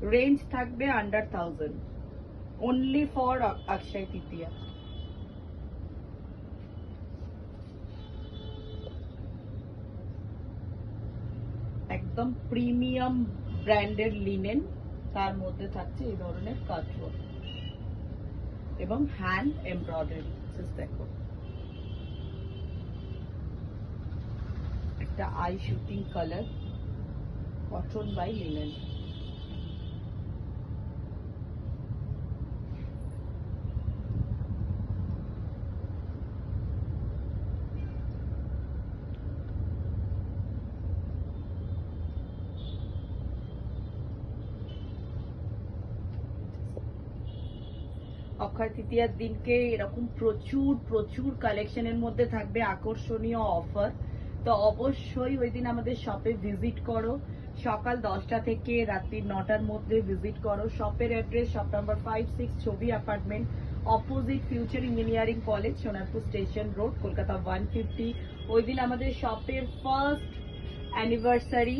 Range থাকবে under 1000, only for Akshaya Tritiya. একদম premium ব্র্যান্ডের লিনেন, তার মধ্যে থাকছে এই ধরনের কাটওয়ার্ক এবং হ্যান্ড এমব্রয়ডারি। দেখো একটা eye soothing colour, cotton by linen. অক্ষয় তৃতীয়ার দিনকে এরকম প্রচুর প্রচুর কালেকশনের মধ্যে থাকবে আকর্ষণীয় অফার। তো অবশ্যই ওই দিন আমাদের শপে ভিজিট করো, সকাল 10টা থেকে রাত্রি 9টার মধ্যে ভিজিট করো। শপের অ্যাড্রেস শপ নাম্বার 5-6 ছবি apartment, opposite future engineering college, Sonarpur station road, Kolkata 150। ওই দিন আমাদের শপের ফার্স্ট অ্যানিভার্সারি।